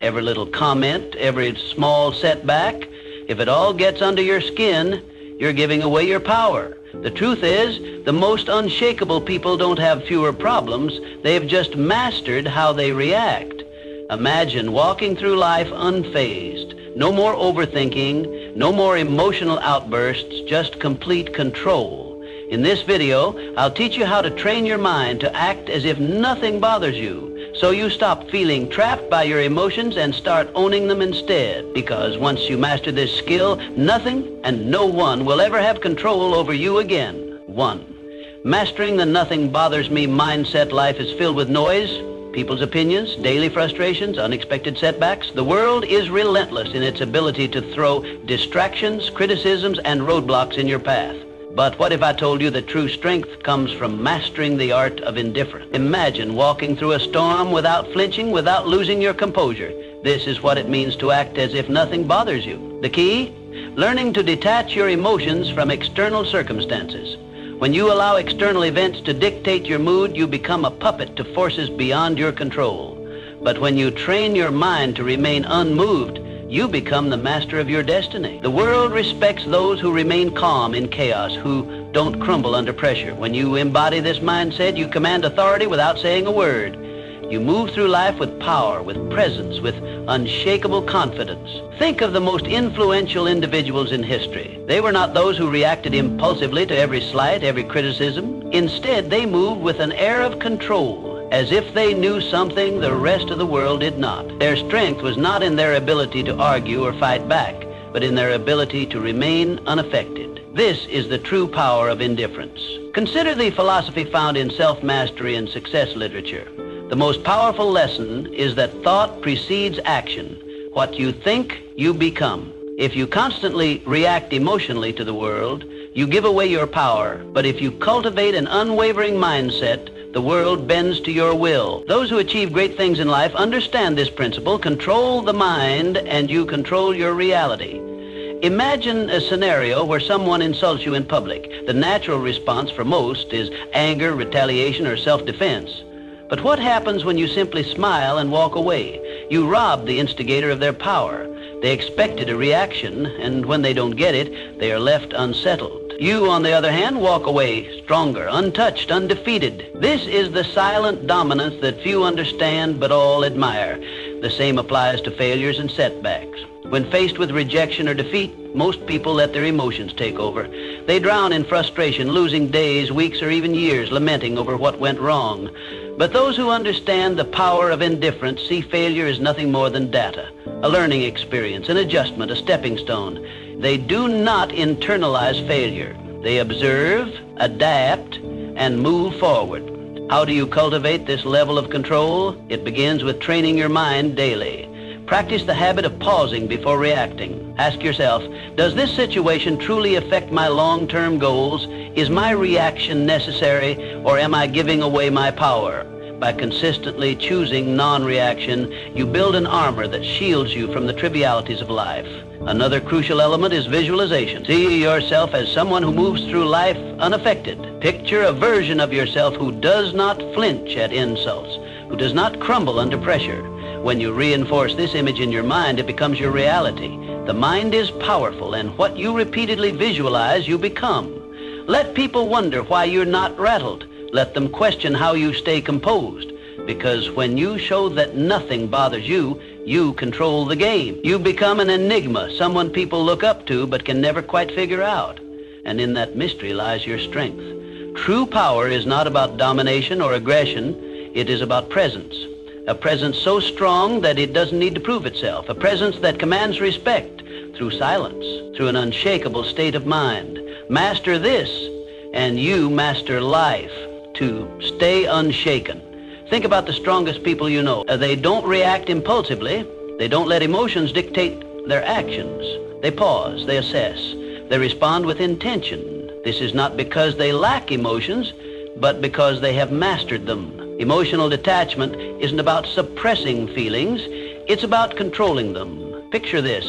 every little comment, every small setback, if it all gets under your skin, you're giving away your power. The truth is, the most unshakable people don't have fewer problems. They've just mastered how they react. Imagine walking through life unfazed. No more overthinking, no more emotional outbursts, just complete control. In this video, I'll teach you how to train your mind to act as if nothing bothers you, so you stop feeling trapped by your emotions and start owning them instead. Because once you master this skill, nothing and no one will ever have control over you again. 1. Mastering the nothing bothers me mindset. Life is filled with noise, people's opinions, daily frustrations, unexpected setbacks. The world is relentless in its ability to throw distractions, criticisms, and roadblocks in your path. But what if I told you that true strength comes from mastering the art of indifference? Imagine walking through a storm without flinching, without losing your composure. This is what it means to act as if nothing bothers you. The key? Learning to detach your emotions from external circumstances. When you allow external events to dictate your mood, you become a puppet to forces beyond your control. But when you train your mind to remain unmoved, you become the master of your destiny. The world respects those who remain calm in chaos, who don't crumble under pressure. When you embody this mindset, you command authority without saying a word. You move through life with power, with presence, with unshakable confidence. Think of the most influential individuals in history. They were not those who reacted impulsively to every slight, every criticism. Instead, they moved with an air of control, as if they knew something the rest of the world did not. Their strength was not in their ability to argue or fight back, but in their ability to remain unaffected. This is the true power of indifference. Consider the philosophy found in self-mastery and success literature. The most powerful lesson is that thought precedes action. What you think, you become. If you constantly react emotionally to the world, you give away your power. But if you cultivate an unwavering mindset, the world bends to your will. Those who achieve great things in life understand this principle. Control the mind and you control your reality. Imagine a scenario where someone insults you in public. The natural response for most is anger, retaliation, or self-defense. But what happens when you simply smile and walk away? You rob the instigator of their power. They expected a reaction, and when they don't get it, they are left unsettled. You, on the other hand, walk away stronger, untouched, undefeated. This is the silent dominance that few understand but all admire. The same applies to failures and setbacks. When faced with rejection or defeat, most people let their emotions take over. They drown in frustration, losing days, weeks, or even years lamenting over what went wrong. But those who understand the power of indifference see failure as nothing more than data, a learning experience, an adjustment, a stepping stone. They do not internalize failure. They observe, adapt, and move forward. How do you cultivate this level of control? It begins with training your mind daily. Practice the habit of pausing before reacting. Ask yourself, does this situation truly affect my long-term goals? Is my reaction necessary, or am I giving away my power? By consistently choosing non-reaction, you build an armor that shields you from the trivialities of life. Another crucial element is visualization. See yourself as someone who moves through life unaffected. Picture a version of yourself who does not flinch at insults, who does not crumble under pressure. When you reinforce this image in your mind, it becomes your reality. The mind is powerful, and what you repeatedly visualize, you become. Let people wonder why you're not rattled. Let them question how you stay composed. Because when you show that nothing bothers you, you control the game. You become an enigma, someone people look up to but can never quite figure out. And in that mystery lies your strength. True power is not about domination or aggression. It is about presence. A presence so strong that it doesn't need to prove itself. A presence that commands respect through silence, through an unshakable state of mind. Master this, and you master life. To stay unshaken. Think about the strongest people you know. They don't react impulsively. They don't let emotions dictate their actions. They pause, they assess, they respond with intention. This is not because they lack emotions, but because they have mastered them. Emotional detachment isn't about suppressing feelings, it's about controlling them. Picture this.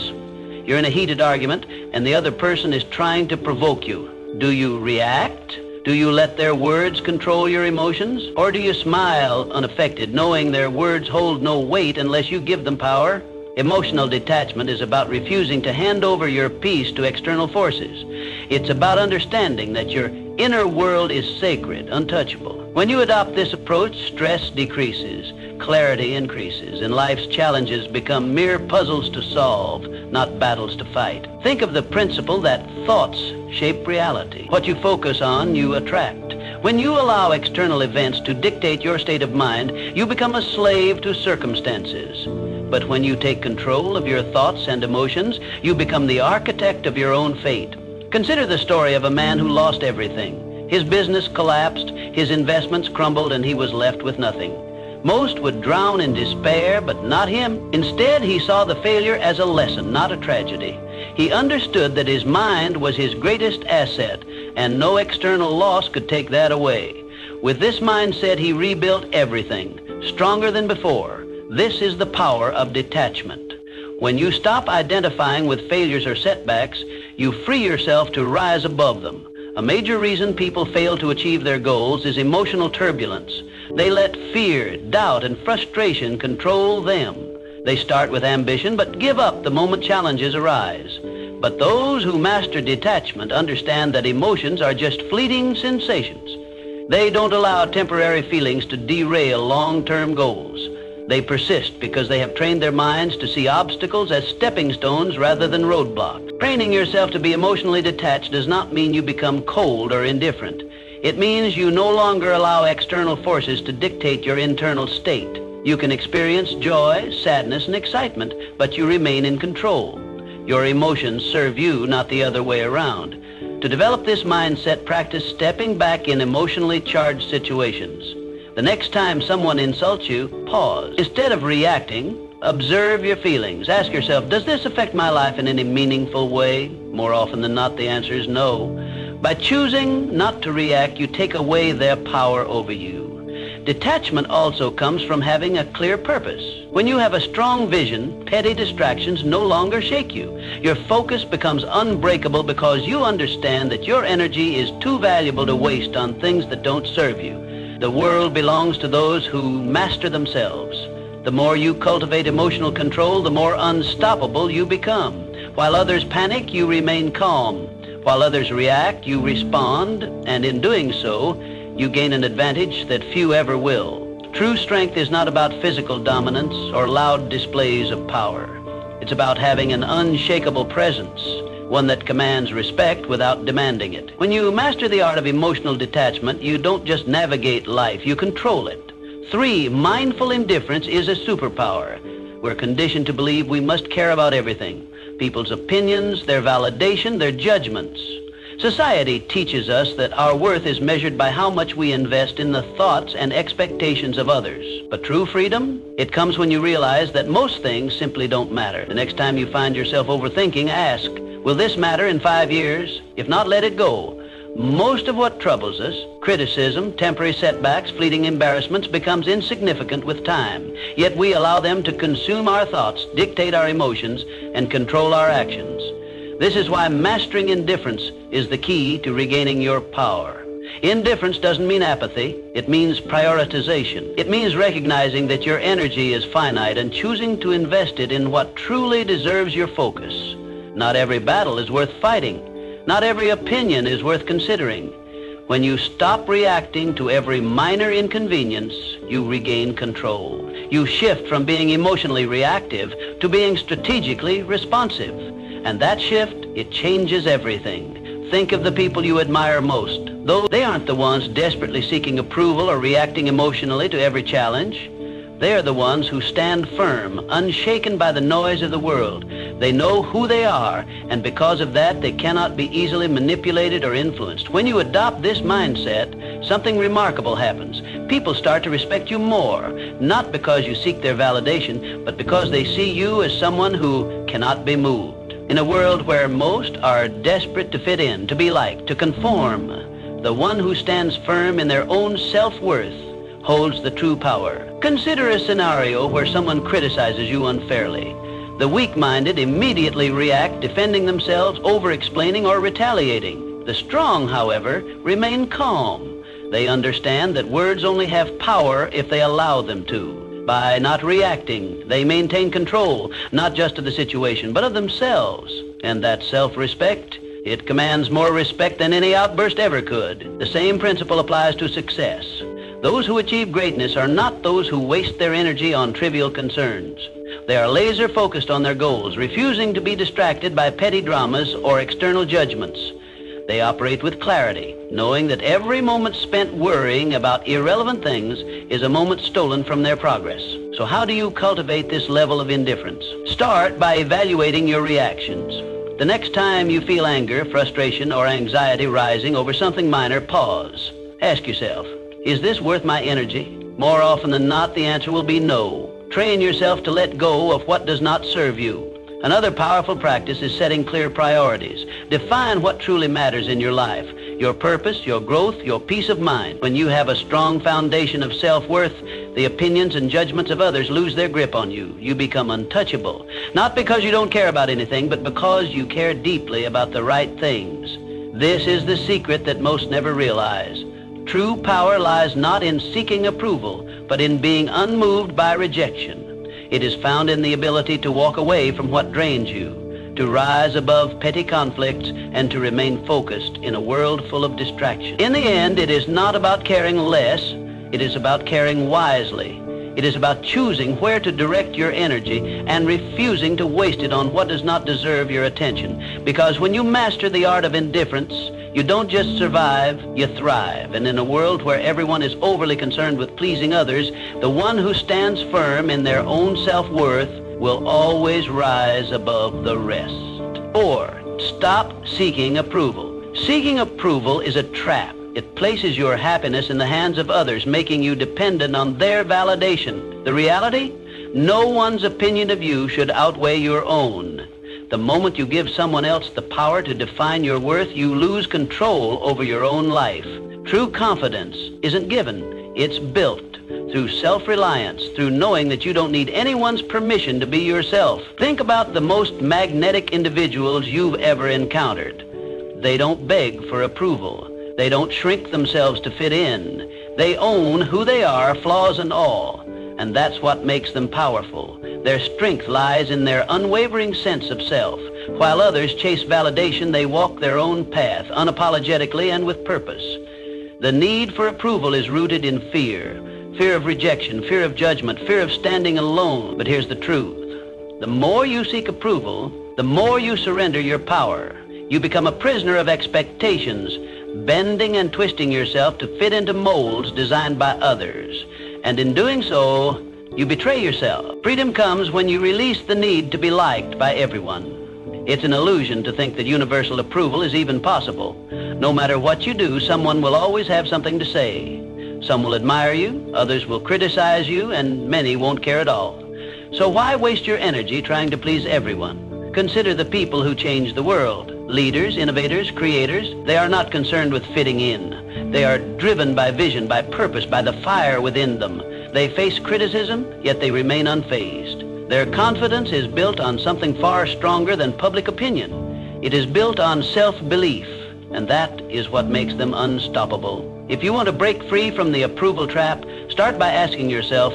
You're in a heated argument and the other person is trying to provoke you. Do you react Do you let their words control your emotions? Or do you smile unaffected, knowing their words hold no weight unless you give them power? Emotional detachment is about refusing to hand over your peace to external forces. It's about understanding that your inner world is sacred, untouchable. When you adopt this approach, stress decreases, clarity increases, and life's challenges become mere puzzles to solve, not battles to fight. Think of the principle that thoughts shape reality. What you focus on, you attract. When you allow external events to dictate your state of mind, you become a slave to circumstances. But when you take control of your thoughts and emotions, you become the architect of your own fate. Consider the story of a man who lost everything. His business collapsed, his investments crumbled, and he was left with nothing. Most would drown in despair, but not him. Instead, he saw the failure as a lesson, not a tragedy. He understood that his mind was his greatest asset, and no external loss could take that away. With this mindset, he rebuilt everything, stronger than before. This is the power of detachment. When you stop identifying with failures or setbacks, you free yourself to rise above them. A major reason people fail to achieve their goals is emotional turbulence. They let fear, doubt, and frustration control them. They start with ambition, but give up the moment challenges arise. But those who master detachment understand that emotions are just fleeting sensations. They don't allow temporary feelings to derail long-term goals. They persist because they have trained their minds to see obstacles as stepping stones rather than roadblocks. Training yourself to be emotionally detached does not mean you become cold or indifferent. It means you no longer allow external forces to dictate your internal state. You can experience joy, sadness, and excitement, but you remain in control. Your emotions serve you, not the other way around. To develop this mindset, practice stepping back in emotionally charged situations. The next time someone insults you, pause. Instead of reacting, observe your feelings. Ask yourself, does this affect my life in any meaningful way? More often than not, the answer is no. By choosing not to react, you take away their power over you. Detachment also comes from having a clear purpose. When you have a strong vision, petty distractions no longer shake you. Your focus becomes unbreakable because you understand that your energy is too valuable to waste on things that don't serve you. The world belongs to those who master themselves. The more you cultivate emotional control, the more unstoppable you become. While others panic, you remain calm. While others react, you respond, and in doing so, you gain an advantage that few ever will. True strength is not about physical dominance or loud displays of power. It's about having an unshakable presence, one that commands respect without demanding it. When you master the art of emotional detachment, you don't just navigate life, you control it. 3, mindful indifference is a superpower. We're conditioned to believe we must care about everything. People's opinions, their validation, their judgments. Society teaches us that our worth is measured by how much we invest in the thoughts and expectations of others. But true freedom, it comes when you realize that most things simply don't matter. The next time you find yourself overthinking, ask, will this matter in 5 years? If not, let it go. Most of what troubles us, criticism, temporary setbacks, fleeting embarrassments, becomes insignificant with time. Yet we allow them to consume our thoughts, dictate our emotions, and control our actions. This is why mastering indifference is the key to regaining your power. Indifference doesn't mean apathy. It means prioritization. It means recognizing that your energy is finite and choosing to invest it in what truly deserves your focus. Not every battle is worth fighting. Not every opinion is worth considering. When you stop reacting to every minor inconvenience, you regain control. You shift from being emotionally reactive to being strategically responsive. And that shift, it changes everything. Think of the people you admire most. Though they aren't the ones desperately seeking approval or reacting emotionally to every challenge. They are the ones who stand firm, unshaken by the noise of the world. They know who they are, and because of that, they cannot be easily manipulated or influenced. When you adopt this mindset, something remarkable happens. People start to respect you more, not because you seek their validation, but because they see you as someone who cannot be moved. In a world where most are desperate to fit in, to be liked, to conform, the one who stands firm in their own self-worth holds the true power. Consider a scenario where someone criticizes you unfairly. The weak-minded immediately react, defending themselves, over-explaining, or retaliating. The strong, however, remain calm. They understand that words only have power if they allow them to. By not reacting, they maintain control, not just of the situation, but of themselves. And that self-respect, it commands more respect than any outburst ever could. The same principle applies to success. Those who achieve greatness are not those who waste their energy on trivial concerns. They are laser focused on their goals, refusing to be distracted by petty dramas or external judgments. They operate with clarity, knowing that every moment spent worrying about irrelevant things is a moment stolen from their progress. So how do you cultivate this level of indifference? Start by evaluating your reactions. The next time you feel anger, frustration, or anxiety rising over something minor, pause. Ask yourself, is this worth my energy? More often than not, the answer will be no. Train yourself to let go of what does not serve you. Another powerful practice is setting clear priorities. Define what truly matters in your life, your purpose, your growth, your peace of mind. When you have a strong foundation of self-worth, the opinions and judgments of others lose their grip on you. You become untouchable, not because you don't care about anything, but because you care deeply about the right things. This is the secret that most never realize. True power lies not in seeking approval, but in being unmoved by rejection. It is found in the ability to walk away from what drains you, to rise above petty conflicts, and to remain focused in a world full of distraction. In the end, it is not about caring less, it is about caring wisely. It is about choosing where to direct your energy and refusing to waste it on what does not deserve your attention. Because when you master the art of indifference, you don't just survive, you thrive. And in a world where everyone is overly concerned with pleasing others, the one who stands firm in their own self-worth will always rise above the rest. 4, stop seeking approval. Seeking approval is a trap. It places your happiness in the hands of others, making you dependent on their validation. The reality? No one's opinion of you should outweigh your own. The moment you give someone else the power to define your worth, you lose control over your own life. True confidence isn't given, it's built through self-reliance, through knowing that you don't need anyone's permission to be yourself. Think about the most magnetic individuals you've ever encountered. They don't beg for approval. They don't shrink themselves to fit in. They own who they are, flaws and all. And that's what makes them powerful. Their strength lies in their unwavering sense of self. While others chase validation, they walk their own path, unapologetically and with purpose. The need for approval is rooted in fear. Fear of rejection, fear of judgment, fear of standing alone. But here's the truth. The more you seek approval, the more you surrender your power. You become a prisoner of expectations, bending and twisting yourself to fit into molds designed by others. And in doing so, you betray yourself. Freedom comes when you release the need to be liked by everyone. It's an illusion to think that universal approval is even possible. No matter what you do, someone will always have something to say. Some will admire you, others will criticize you, and many won't care at all. So why waste your energy trying to please everyone? Consider the people who change the world. Leaders, innovators, creators, they are not concerned with fitting in. They are driven by vision, by purpose, by the fire within them. They face criticism, yet they remain unfazed. Their confidence is built on something far stronger than public opinion. It is built on self-belief, and that is what makes them unstoppable. If you want to break free from the approval trap, start by asking yourself,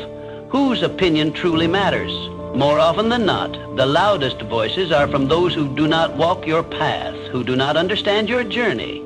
whose opinion truly matters? More often than not, the loudest voices are from those who do not walk your path, who do not understand your journey.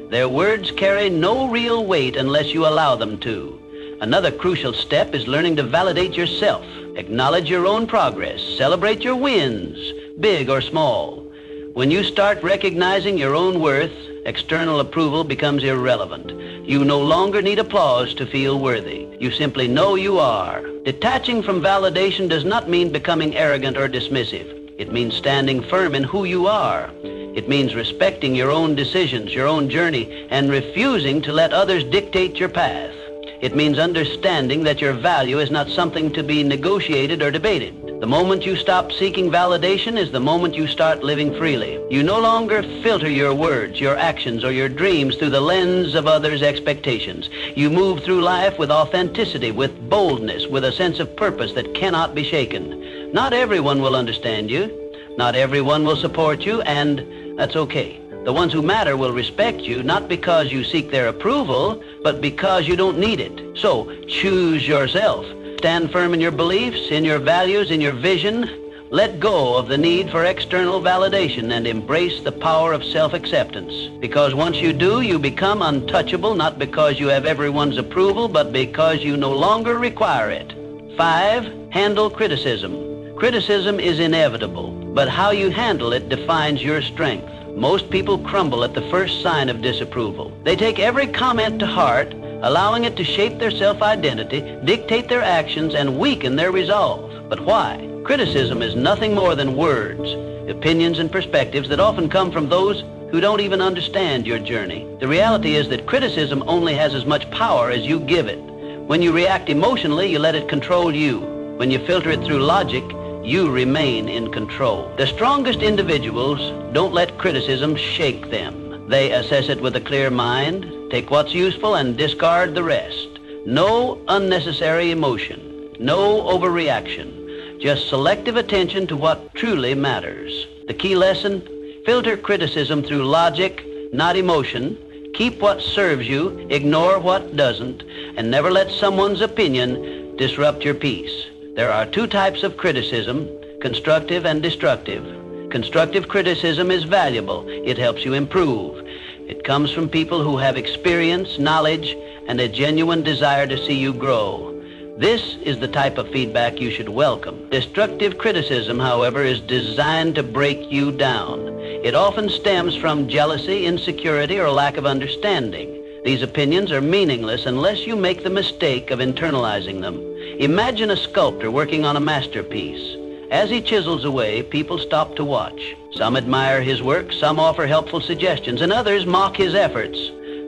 Their words carry no real weight unless you allow them to. Another crucial step is learning to validate yourself. Acknowledge your own progress. Celebrate your wins, big or small. When you start recognizing your own worth, external approval becomes irrelevant. You no longer need applause to feel worthy. You simply know you are. Detaching from validation does not mean becoming arrogant or dismissive. It means standing firm in who you are. It means respecting your own decisions, your own journey, and refusing to let others dictate your path. It means understanding that your value is not something to be negotiated or debated. The moment you stop seeking validation is the moment you start living freely. You no longer filter your words, your actions, or your dreams through the lens of others' expectations. You move through life with authenticity, with boldness, with a sense of purpose that cannot be shaken. Not everyone will understand you. Not everyone will support you, and that's okay. The ones who matter will respect you, not because you seek their approval, but because you don't need it. So, choose yourself. Stand firm in your beliefs, in your values, in your vision. Let go of the need for external validation and embrace the power of self-acceptance. Because once you do, you become untouchable, not because you have everyone's approval, but because you no longer require it. 5, handle criticism. Criticism is inevitable, but how you handle it defines your strength. Most people crumble at the first sign of disapproval. They take every comment to heart, allowing it to shape their self-identity, dictate their actions, and weaken their resolve. But why? Criticism is nothing more than words, opinions, and perspectives that often come from those who don't even understand your journey. The reality is that criticism only has as much power as you give it. When you react emotionally, you let it control you. When you filter it through logic, you remain in control. The strongest individuals don't let criticism shake them. They assess it with a clear mind, take what's useful, and discard the rest. No unnecessary emotion, no overreaction, just selective attention to what truly matters. The key lesson: filter criticism through logic, not emotion. Keep what serves you, ignore what doesn't, and never let someone's opinion disrupt your peace. There are 2 types of criticism, constructive and destructive. Constructive criticism is valuable. It helps you improve. It comes from people who have experience, knowledge, and a genuine desire to see you grow. This is the type of feedback you should welcome. Destructive criticism, however, is designed to break you down. It often stems from jealousy, insecurity, or lack of understanding. These opinions are meaningless unless you make the mistake of internalizing them. Imagine a sculptor working on a masterpiece. As he chisels away, people stop to watch. Some admire his work, some offer helpful suggestions, and others mock his efforts.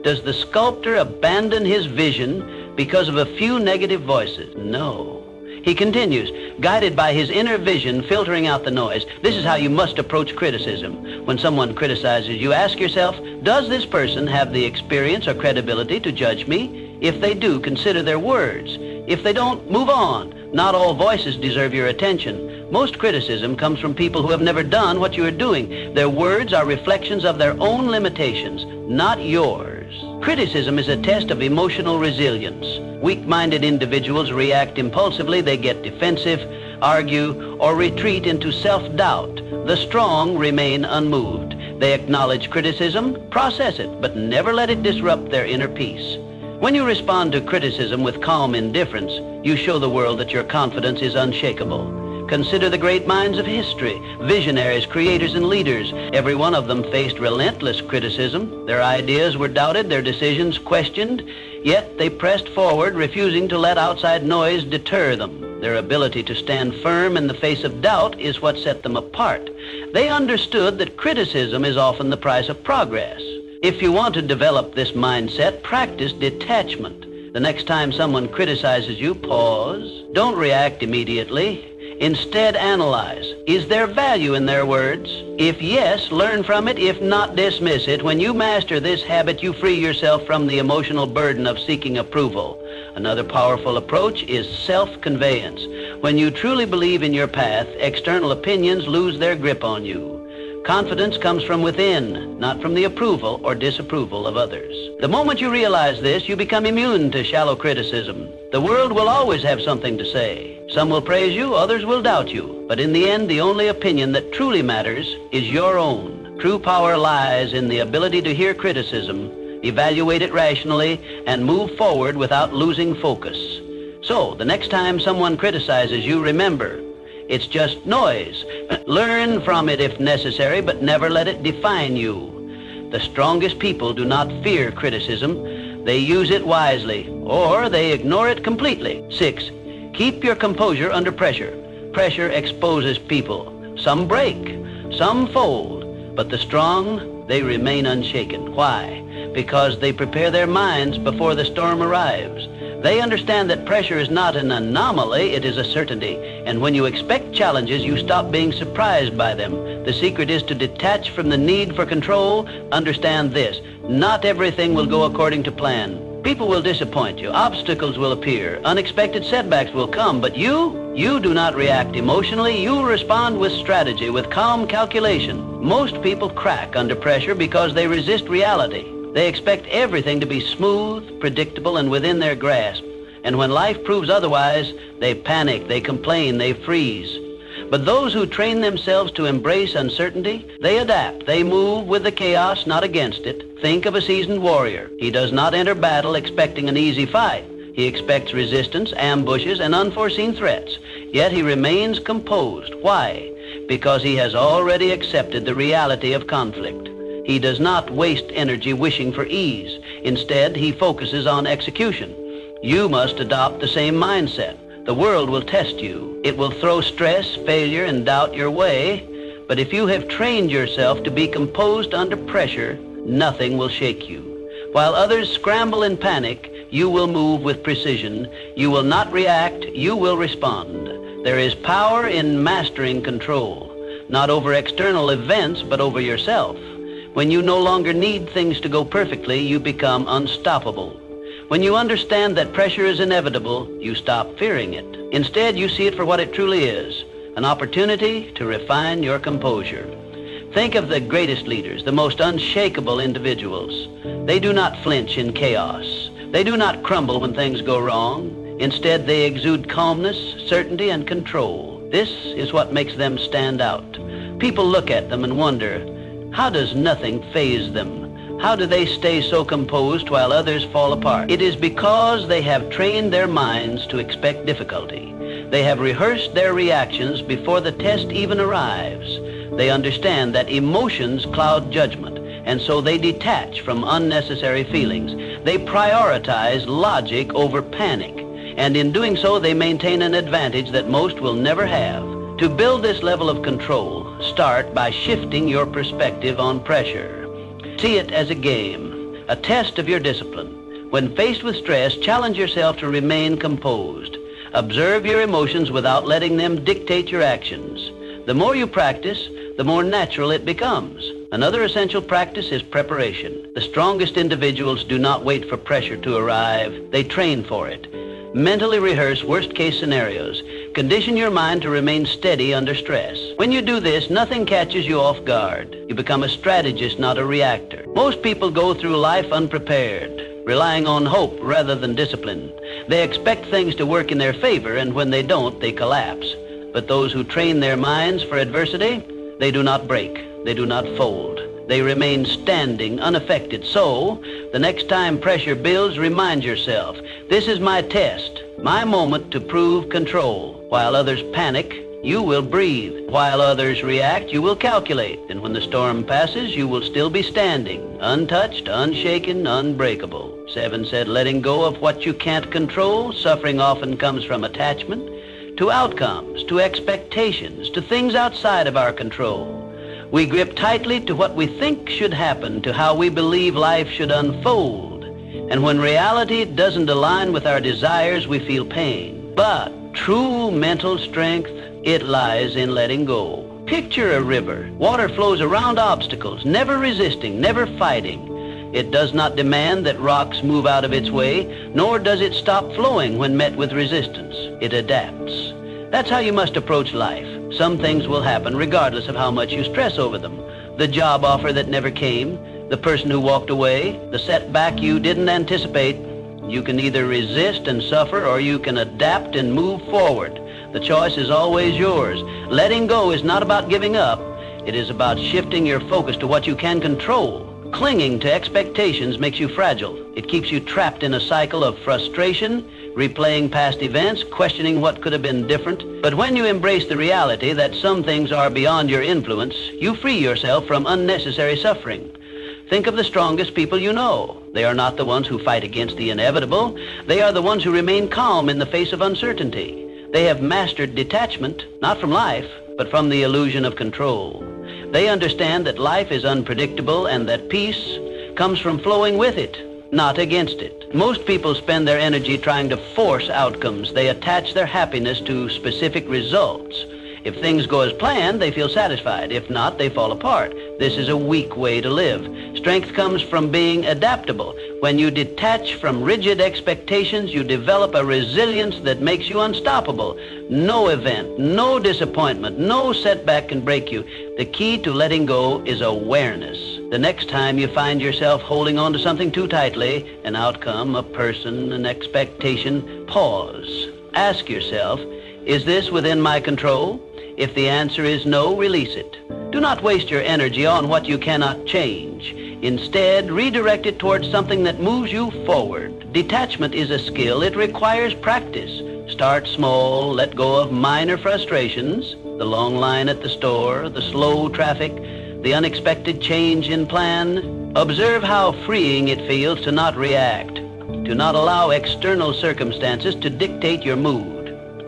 Does the sculptor abandon his vision because of a few negative voices? No. He continues, guided by his inner vision, filtering out the noise. This is how you must approach criticism. When someone criticizes you, ask yourself, does this person have the experience or credibility to judge me? If they do, consider their words. If they don't, move on. Not all voices deserve your attention. Most criticism comes from people who have never done what you are doing. Their words are reflections of their own limitations, not yours. Criticism is a test of emotional resilience. Weak-minded individuals react impulsively. They get defensive, argue, or retreat into self-doubt. The strong remain unmoved. They acknowledge criticism, process it, but never let it disrupt their inner peace. When you respond to criticism with calm indifference, you show the world that your confidence is unshakable. Consider the great minds of history, visionaries, creators, and leaders. Every one of them faced relentless criticism. Their ideas were doubted, their decisions questioned, yet they pressed forward, refusing to let outside noise deter them. Their ability to stand firm in the face of doubt is what set them apart. They understood that criticism is often the price of progress. If you want to develop this mindset, practice detachment. The next time someone criticizes you, pause. Don't react immediately. Instead, analyze. Is there value in their words? If yes, learn from it. If not, dismiss it. When you master this habit, you free yourself from the emotional burden of seeking approval. Another powerful approach is self-conveyance. When you truly believe in your path, external opinions lose their grip on you. Confidence comes from within, not from the approval or disapproval of others. The moment you realize this, you become immune to shallow criticism. The world will always have something to say. Some will praise you, others will doubt you. But in the end, the only opinion that truly matters is your own. True power lies in the ability to hear criticism, evaluate it rationally, and move forward without losing focus. So, the next time someone criticizes you, remember, it's just noise. Learn from it if necessary, but never let it define you. The strongest people do not fear criticism. They use it wisely, or they ignore it completely. 6, keep your composure under pressure. Pressure exposes people. Some break, some fold, but the strong, they remain unshaken. Why? Because they prepare their minds before the storm arrives. They understand that pressure is not an anomaly, it is a certainty. And when you expect challenges, you stop being surprised by them. The secret is to detach from the need for control. Understand this: not everything will go according to plan. People will disappoint you. Obstacles will appear. Unexpected setbacks will come. But you do not react emotionally. You respond with strategy, with calm calculation. Most people crack under pressure because they resist reality. They expect everything to be smooth, predictable, and within their grasp. And when life proves otherwise, they panic, they complain, they freeze. But those who train themselves to embrace uncertainty, they adapt. They move with the chaos, not against it. Think of a seasoned warrior. He does not enter battle expecting an easy fight. He expects resistance, ambushes, and unforeseen threats. Yet he remains composed. Why? Because he has already accepted the reality of conflict. He does not waste energy wishing for ease. Instead, he focuses on execution. You must adopt the same mindset. The world will test you. It will throw stress, failure, and doubt your way. But if you have trained yourself to be composed under pressure, nothing will shake you. While others scramble in panic, you will move with precision. You will not react, you will respond. There is power in mastering control, not over external events, but over yourself. When you no longer need things to go perfectly, you become unstoppable. When you understand that pressure is inevitable, you stop fearing it. Instead, you see it for what it truly is, an opportunity to refine your composure. Think of the greatest leaders, the most unshakable individuals. They do not flinch in chaos. They do not crumble when things go wrong. Instead, they exude calmness, certainty, and control. This is what makes them stand out. People look at them and wonder, how does nothing faze them? How do they stay so composed while others fall apart? It is because they have trained their minds to expect difficulty. They have rehearsed their reactions before the test even arrives. They understand that emotions cloud judgment, and so they detach from unnecessary feelings. They prioritize logic over panic, and in doing so, they maintain an advantage that most will never have. To build this level of control, start by shifting your perspective on pressure. See it as a game, a test of your discipline. When faced with stress, challenge yourself to remain composed. Observe your emotions without letting them dictate your actions. The more you practice, the more natural it becomes. Another essential practice is preparation. The strongest individuals do not wait for pressure to arrive. They train for it. Mentally rehearse worst-case scenarios. Condition your mind to remain steady under stress. When you do this, nothing catches you off guard. You become a strategist, not a reactor. Most people go through life unprepared, relying on hope rather than discipline. They expect things to work in their favor, and when they don't, they collapse. But those who train their minds for adversity, they do not break. They do not fold. They remain standing, unaffected. So, the next time pressure builds, remind yourself, this is my test, my moment to prove control. While others panic, you will breathe. While others react, you will calculate. And when the storm passes, you will still be standing, untouched, unshaken, unbreakable. 7 said, letting go of what you can't control. Suffering often comes from attachment to outcomes, to expectations, to things outside of our control. We grip tightly to what we think should happen, to how we believe life should unfold. And when reality doesn't align with our desires, we feel pain. But true mental strength, it lies in letting go. Picture a river. Water flows around obstacles, never resisting, never fighting. It does not demand that rocks move out of its way, nor does it stop flowing when met with resistance. It adapts. That's how you must approach life. Some things will happen regardless of how much you stress over them. The job offer that never came, the person who walked away, the setback you didn't anticipate. You can either resist and suffer, or you can adapt and move forward. The choice is always yours. Letting go is not about giving up. It is about shifting your focus to what you can control. Clinging to expectations makes you fragile. It keeps you trapped in a cycle of frustration, replaying past events, questioning what could have been different. But when you embrace the reality that some things are beyond your influence, you free yourself from unnecessary suffering. Think of the strongest people you know. They are not the ones who fight against the inevitable. They are the ones who remain calm in the face of uncertainty. They have mastered detachment, not from life, but from the illusion of control. They understand that life is unpredictable and that peace comes from flowing with it, not against it. Most people spend their energy trying to force outcomes. They attach their happiness to specific results. If things go as planned, they feel satisfied. If not, they fall apart. This is a weak way to live. Strength comes from being adaptable. When you detach from rigid expectations, you develop a resilience that makes you unstoppable. No event, no disappointment, no setback can break you. The key to letting go is awareness. The next time you find yourself holding on to something too tightly, an outcome, a person, an expectation, pause. Ask yourself, is this within my control? If the answer is no, release it. Do not waste your energy on what you cannot change. Instead, redirect it towards something that moves you forward. Detachment is a skill. It requires practice. Start small, let go of minor frustrations, the long line at the store, the slow traffic, the unexpected change in plan. Observe how freeing it feels to not react, to not allow external circumstances to dictate your mood.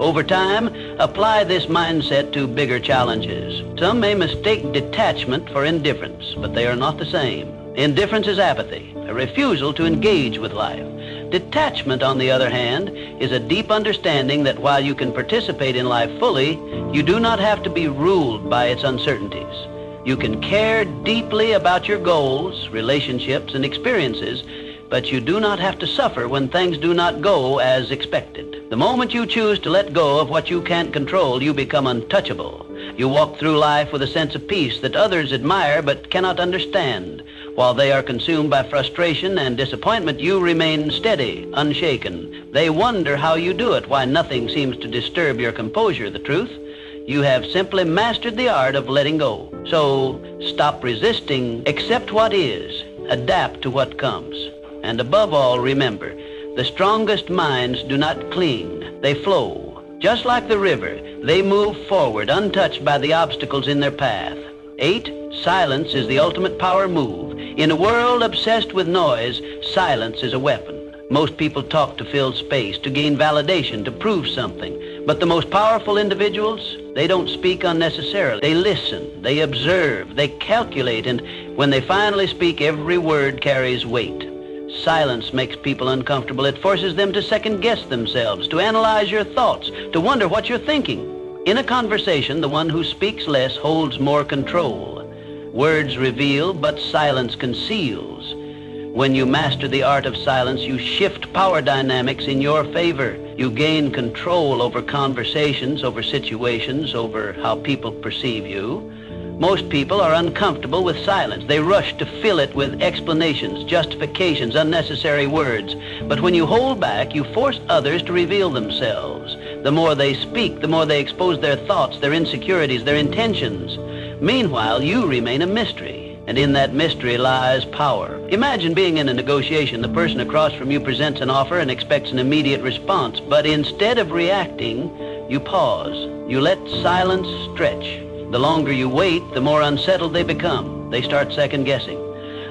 Over time, apply this mindset to bigger challenges. Some may mistake detachment for indifference, but they are not the same. Indifference is apathy, a refusal to engage with life. Detachment, on the other hand, is a deep understanding that while you can participate in life fully, you do not have to be ruled by its uncertainties. You can care deeply about your goals, relationships, and experiences, but you do not have to suffer when things do not go as expected. The moment you choose to let go of what you can't control, you become untouchable. You walk through life with a sense of peace that others admire but cannot understand. While they are consumed by frustration and disappointment, you remain steady, unshaken. They wonder how you do it, why nothing seems to disturb your composure. The truth? You have simply mastered the art of letting go. So stop resisting, accept what is, adapt to what comes. And above all, remember, the strongest minds do not cling, they flow. Just like the river, they move forward, untouched by the obstacles in their path. 8, silence is the ultimate power move. In a world obsessed with noise, silence is a weapon. Most people talk to fill space, to gain validation, to prove something. But the most powerful individuals, they don't speak unnecessarily. They listen, they observe, they calculate, and when they finally speak, every word carries weight. Silence makes people uncomfortable. It forces them to second-guess themselves, to analyze your thoughts, to wonder what you're thinking. In a conversation, the one who speaks less holds more control. Words reveal, but silence conceals. When you master the art of silence, you shift power dynamics in your favor. You gain control over conversations, over situations, over how people perceive you. Most people are uncomfortable with silence. They rush to fill it with explanations, justifications, unnecessary words. But when you hold back, you force others to reveal themselves. The more they speak, the more they expose their thoughts, their insecurities, their intentions. Meanwhile, you remain a mystery, and in that mystery lies power. Imagine being in a negotiation. The person across from you presents an offer and expects an immediate response, but instead of reacting, you pause. You let silence stretch. The longer you wait, the more unsettled they become. They start second-guessing.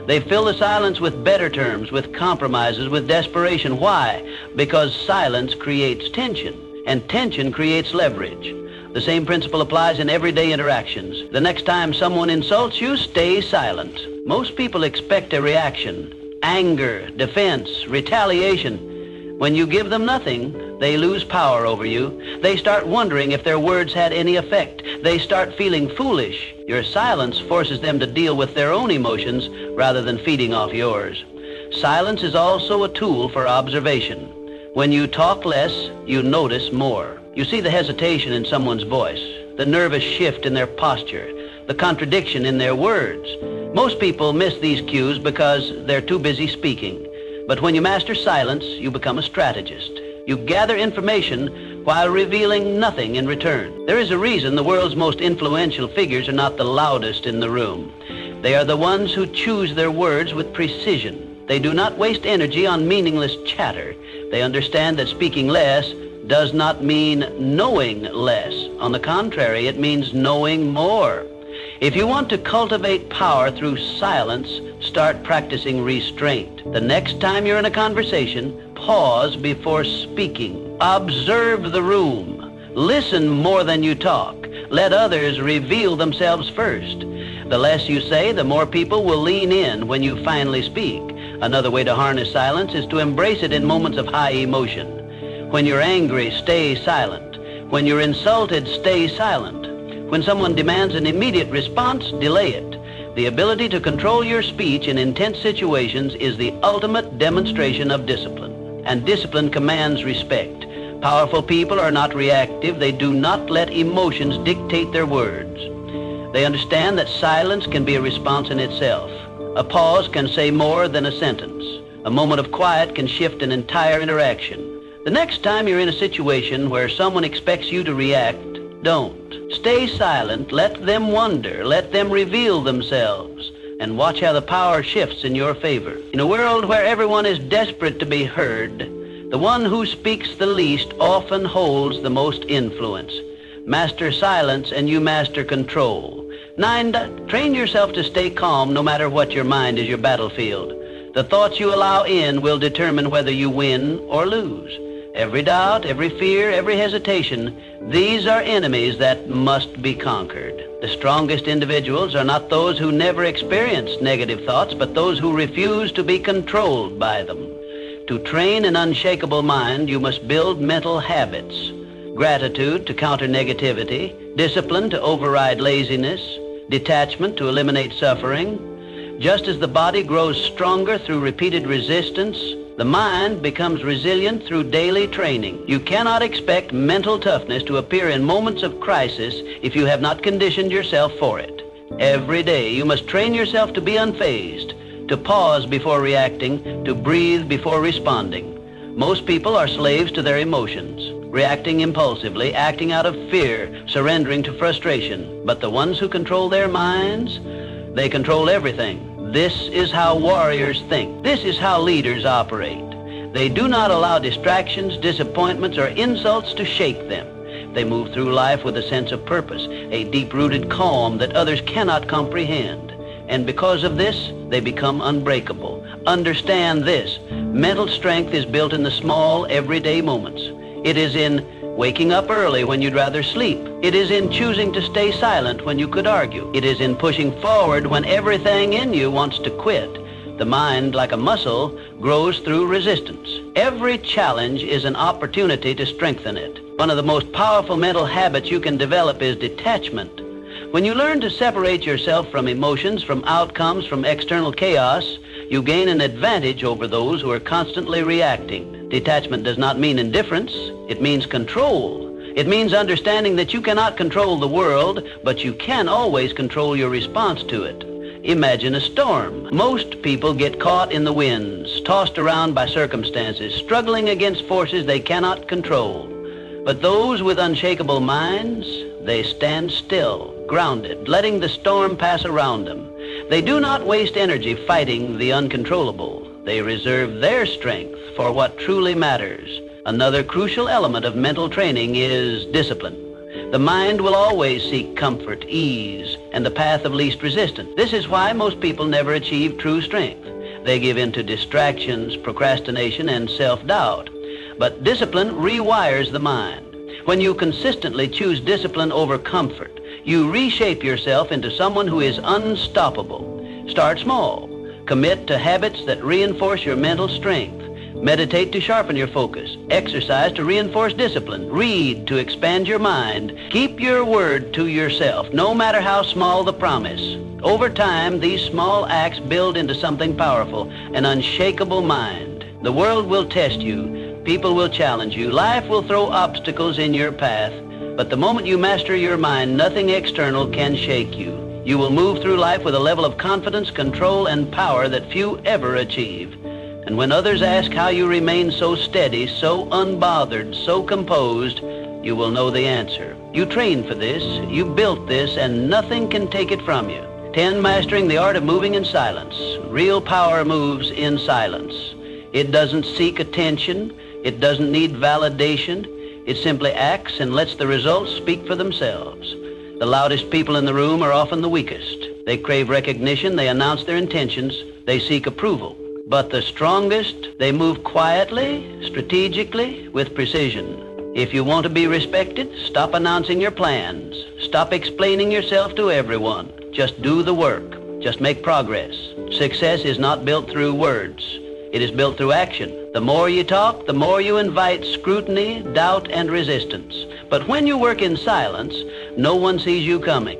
They fill the silence with better terms, with compromises, with desperation. Why? Because silence creates tension, and tension creates leverage. The same principle applies in everyday interactions. The next time someone insults you, stay silent. Most people expect a reaction: anger, defense, retaliation. When you give them nothing, they lose power over you. They start wondering if their words had any effect. They start feeling foolish. Your silence forces them to deal with their own emotions rather than feeding off yours. Silence is also a tool for observation. When you talk less, you notice more. You see the hesitation in someone's voice, the nervous shift in their posture, the contradiction in their words. Most people miss these cues because they're too busy speaking. But when you master silence, you become a strategist. You gather information while revealing nothing in return. There is a reason the world's most influential figures are not the loudest in the room. They are the ones who choose their words with precision. They do not waste energy on meaningless chatter. They understand that speaking less does not mean knowing less. On the contrary, it means knowing more. If you want to cultivate power through silence, start practicing restraint. The next time you're in a conversation, pause before speaking. Observe the room. Listen more than you talk. Let others reveal themselves first. The less you say, the more people will lean in when you finally speak. Another way to harness silence is to embrace it in moments of high emotion. When you're angry, stay silent. When you're insulted, stay silent. When someone demands an immediate response, delay it. The ability to control your speech in intense situations is the ultimate demonstration of discipline, and discipline commands respect. Powerful people are not reactive. They do not let emotions dictate their words. They understand that silence can be a response in itself. A pause can say more than a sentence. A moment of quiet can shift an entire interaction. The next time you're in a situation where someone expects you to react, don't. Stay silent, let them wonder, let them reveal themselves, and watch how the power shifts in your favor. In a world where everyone is desperate to be heard, the one who speaks the least often holds the most influence. Master silence and you master control. 9, train yourself to stay calm no matter what your mind is your battlefield. The thoughts you allow in will determine whether you win or lose. Every doubt, every fear, every hesitation, these are enemies that must be conquered. The strongest individuals are not those who never experience negative thoughts, but those who refuse to be controlled by them. To train an unshakable mind, you must build mental habits. Gratitude to counter negativity, discipline to override laziness, detachment to eliminate suffering. Just as the body grows stronger through repeated resistance, the mind becomes resilient through daily training. You cannot expect mental toughness to appear in moments of crisis if you have not conditioned yourself for it. Every day you must train yourself to be unfazed, to pause before reacting, to breathe before responding. Most people are slaves to their emotions, reacting impulsively, acting out of fear, surrendering to frustration. But the ones who control their minds, they control everything. This is how warriors think. This is how leaders operate. They do not allow distractions, disappointments, or insults to shake them. They move through life with a sense of purpose, a deep-rooted calm that others cannot comprehend. And because of this, they become unbreakable. Understand this: mental strength is built in the small, everyday moments. It is in waking up early when you'd rather sleep. It is in choosing to stay silent when you could argue. It is in pushing forward when everything in you wants to quit. The mind, like a muscle, grows through resistance. Every challenge is an opportunity to strengthen it. One of the most powerful mental habits you can develop is detachment. When you learn to separate yourself from emotions, from outcomes, from external chaos, you gain an advantage over those who are constantly reacting. Detachment does not mean indifference. It means control. It means understanding that you cannot control the world, but you can always control your response to it. Imagine a storm. Most people get caught in the winds, tossed around by circumstances, struggling against forces they cannot control. But those with unshakable minds, they stand still, grounded, letting the storm pass around them. They do not waste energy fighting the uncontrollable. They reserve their strength for what truly matters. Another crucial element of mental training is discipline. The mind will always seek comfort, ease, and the path of least resistance. This is why most people never achieve true strength. They give in to distractions, procrastination, and self-doubt. But discipline rewires the mind. When you consistently choose discipline over comfort, you reshape yourself into someone who is unstoppable. Start small. Commit to habits that reinforce your mental strength. Meditate to sharpen your focus. Exercise to reinforce discipline. Read to expand your mind. Keep your word to yourself, no matter how small the promise. Over time, these small acts build into something powerful, an unshakable mind. The world will test you. People will challenge you. Life will throw obstacles in your path. But the moment you master your mind, nothing external can shake you. You will move through life with a level of confidence, control, and power that few ever achieve. And when others ask how you remain so steady, so unbothered, so composed, you will know the answer. You trained for this, you built this, and nothing can take it from you. 10, mastering the art of moving in silence. Real power moves in silence. It doesn't seek attention. It doesn't need validation. It simply acts and lets the results speak for themselves. The loudest people in the room are often the weakest. They crave recognition, they announce their intentions, they seek approval. But the strongest, they move quietly, strategically, with precision. If you want to be respected, stop announcing your plans. Stop explaining yourself to everyone. Just do the work. Just make progress. Success is not built through words. It is built through action. The more you talk, the more you invite scrutiny, doubt, and resistance. But when you work in silence, no one sees you coming.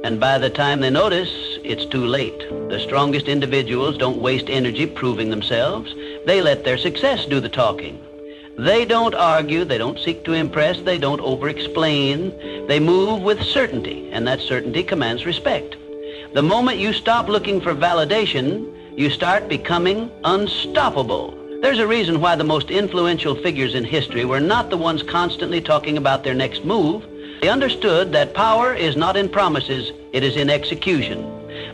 And by the time they notice, it's too late. The strongest individuals don't waste energy proving themselves. They let their success do the talking. They don't argue, they don't seek to impress, they don't over-explain. They move with certainty, and that certainty commands respect. The moment you stop looking for validation, you start becoming unstoppable. There's a reason why the most influential figures in history were not the ones constantly talking about their next move. They understood that power is not in promises, it is in execution.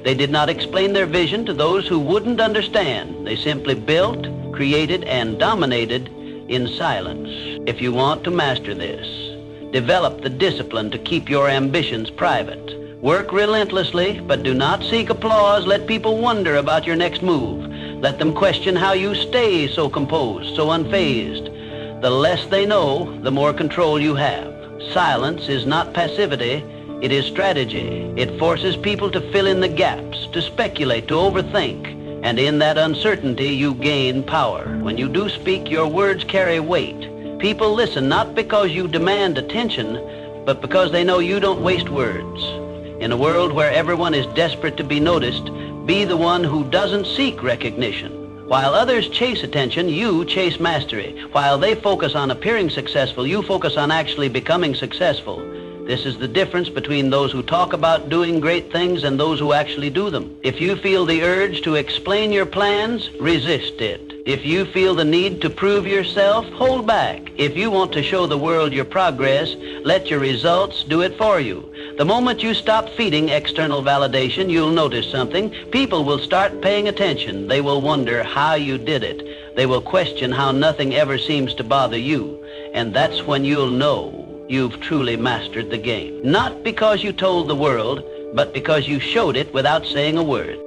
They did not explain their vision to those who wouldn't understand. They simply built, created, and dominated in silence. If you want to master this, develop the discipline to keep your ambitions private. Work relentlessly, but do not seek applause. Let people wonder about your next move. Let them question how you stay so composed, so unfazed. The less they know, the more control you have. Silence is not passivity, it is strategy. It forces people to fill in the gaps, to speculate, to overthink. And in that uncertainty, you gain power. When you do speak, your words carry weight. People listen not because you demand attention, but because they know you don't waste words. In a world where everyone is desperate to be noticed, be the one who doesn't seek recognition. While others chase attention, you chase mastery. While they focus on appearing successful, you focus on actually becoming successful. This is the difference between those who talk about doing great things and those who actually do them. If you feel the urge to explain your plans, resist it. If you feel the need to prove yourself, hold back. If you want to show the world your progress, let your results do it for you. The moment you stop feeding external validation, you'll notice something. People will start paying attention. They will wonder how you did it. They will question how nothing ever seems to bother you. And that's when you'll know you've truly mastered the game. Not because you told the world, but because you showed it without saying a word.